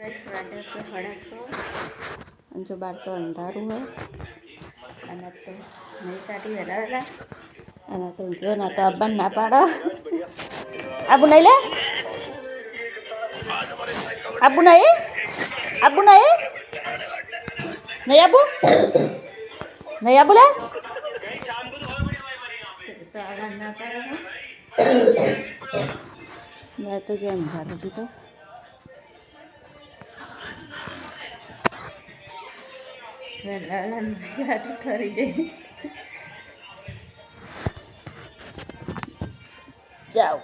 વાગે છે 6:30 જો બહાર તો અંધારું હોય અને તો નહીં કાઢી હરાવેલા અને તો ગયો ના તો અબ્બાને ના પાડો આબુ નહીં લે આબુ નહીં નહીં આબુ નહીં આબુ લે તો આગળ ના પાડે મેં તો જો અંધારું દીધો ઠરી જઈ જાઓ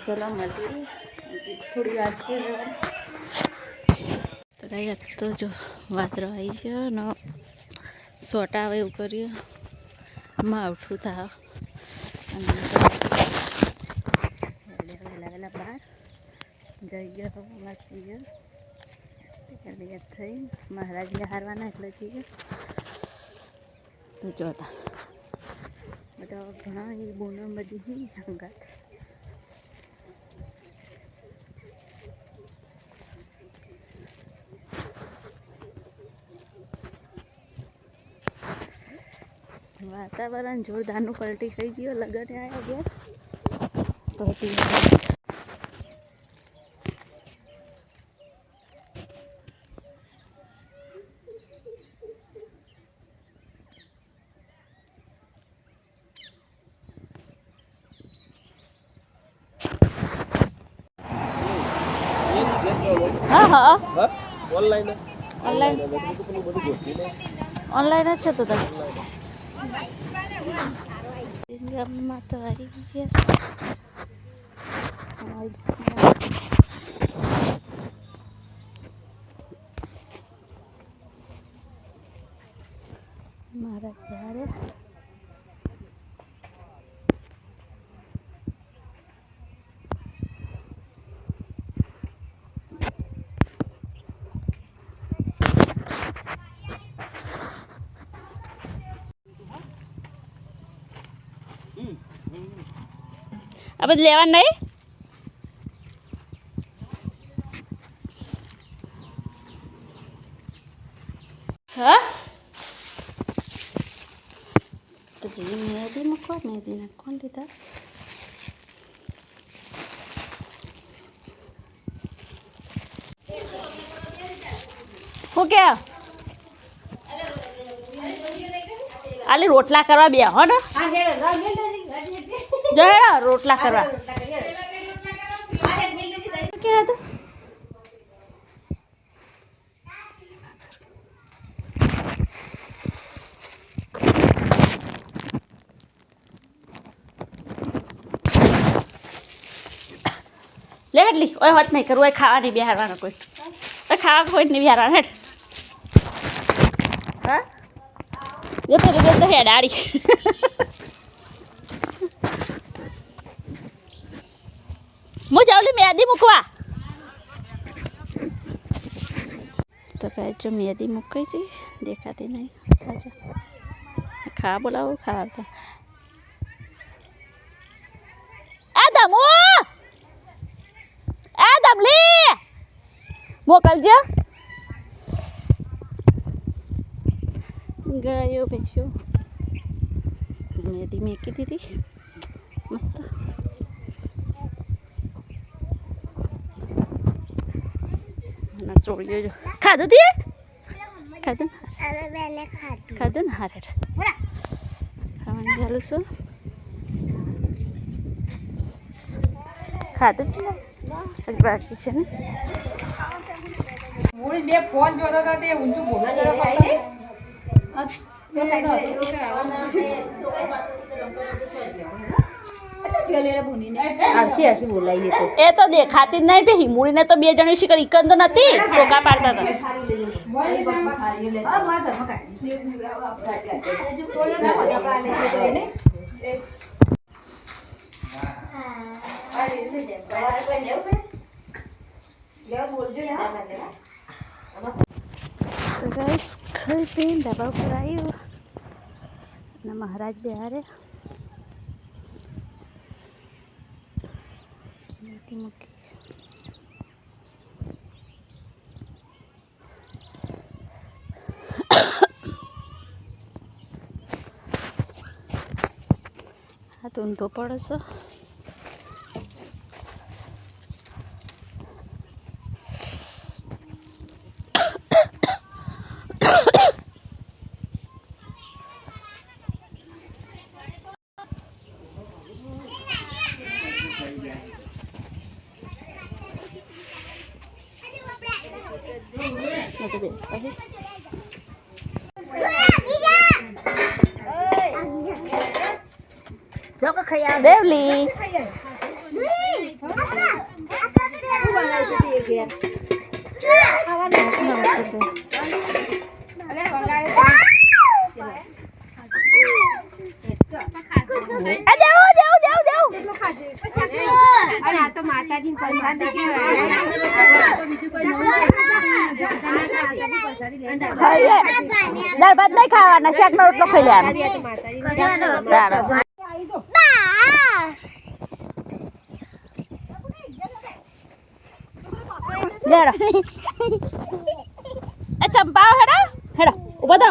ચલો મળીએ થોડી વાર છે તો કઈ તો જો વાદળો આવી ગયો ને સોટા આવે એવું કર્યું માવઠું થાય અને વહેલા બહાર જઈ ગયો વાંચી ગયો તૈયાર થઈ મહારાજને હારવાના એટલે જઈ ગયો તો જોતા બધા ઘણા એ બોનો બધી સંગાત વાતાવરણ જોરદારનું પલટી થઈ ગયો લગન આવ્યા ગયા પલટી હા ઓનલાઈન જ છે તો ગામમાં તો આવી ગયા મારા ત્યારે આ બધું લેવાનું નહીં હા તો જે મેદી મૂકો મેદી નાખવા લીધા શું કે આલી રોટલા કરવા બે હો ને જરા રોટલા કરવા કે હતું લે એટલી ઓય વાત નહીં કરવું ઓય ખાવા નહીં બિહારવાનો કોઈ ખાવા કોઈ નહીં બિહારવાનો હેડ હા એ પેલી તો હેડાડી હું જાઉલી મેદી મૂકવા તો કહે જો મેદી મૂકાઈ છે દેખાતી નહીં ખાવા બોલાવો ખાવા તો આ દમલી મોકલજો ગયો ભેંસો મેદી મેકી દીધી મસ્ત ચોળ્યો જો ખાધું તી ખાધું ખાધું ને હારે ખાવાનું ચાલુ છે ખાધું જ ને બાકી છે ને મૂળી બે ફોન જોતા હતા તે ઊંચું બોલવા એ તો દેખાતી જ નહીં પે હિમુડી ને તો બે જણી શીખર ઇકન તો નથી ટોકા પાડતા હતા ખાઈ પીને ધાબા ઉપર આવ્યું અને મહારાજ બિહારે અહીંથી મૂકી હા તો ઊંધો પડે છે નથી બે પછી જો કે ખયા દેવલી માતાજી દાળ ભાત નહીં ખાવાના શાક નો રોટલો ખાઈ લેવાનો લેડો એ ચંપા હેડો હેડો ઉભો થો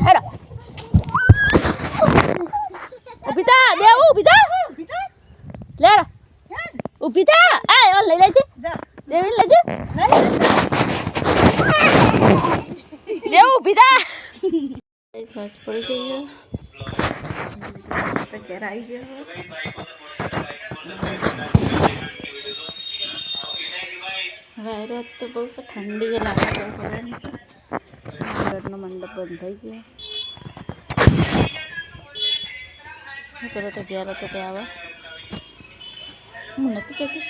હેડો ઉભી થા દેવ ઉભી થા લેડો ઉભી થા આ ઓલ લઈ લેજે દેવી લેજે દેવ ઉભી થા શ્વાસ પડી જઈએ અત્યારે આવી ગયો વાયરો તો બહુ ઠંડી લાગે મંડપનો મંડપ બંધ થઈ ગયો શું કરો તો ઘેર હતો તે આવા હું નથી કહેતી